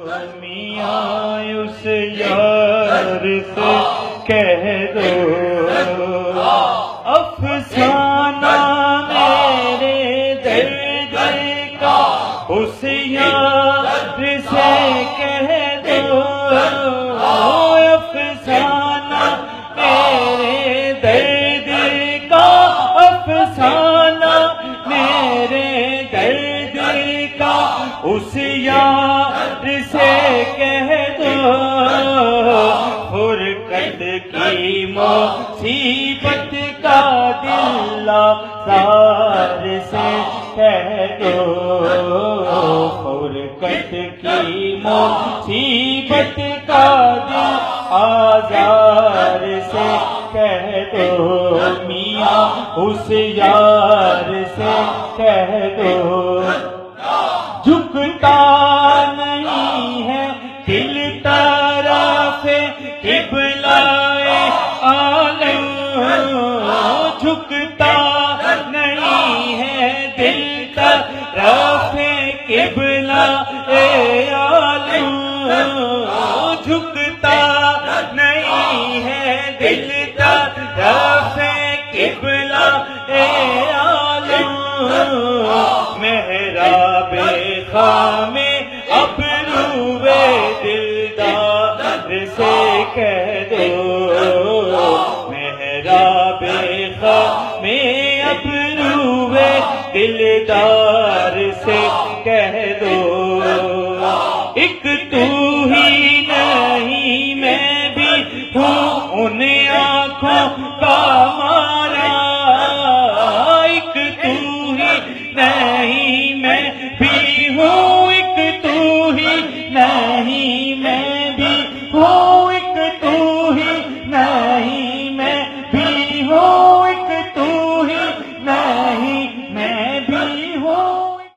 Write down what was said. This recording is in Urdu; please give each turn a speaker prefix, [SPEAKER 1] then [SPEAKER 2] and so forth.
[SPEAKER 1] میاں اس یار سے کہہ دو افسانہ میرے درد کا اس یار سے کہہ دو افسانہ میرے درد کا افسانہ میرے درد کا اس یار سے کہہ دو فرقت کی مصیبت کا دل آزار سے کہہ دو فرقت کی مصیبت کا دل آزار سے کہہ دو میاں اس یار سے کہہ دو جھکتا نہیں ہے دل طرف قبلہ عالم جھکتا نہیں ہے دل طرف قبلہ عالم جھکتا نہیں ہے دل طرف قبلہ عالم محراب خام ابرو دلدار سے کہہ دو محراب خام ابرو دلدار سے کہہ دو ایک تو ہی نہیں میں بھی ہوں ان آنکھوں کا مارا ایک تو ہی نہیں میں بھی ہوں ایک تو ہی نہیں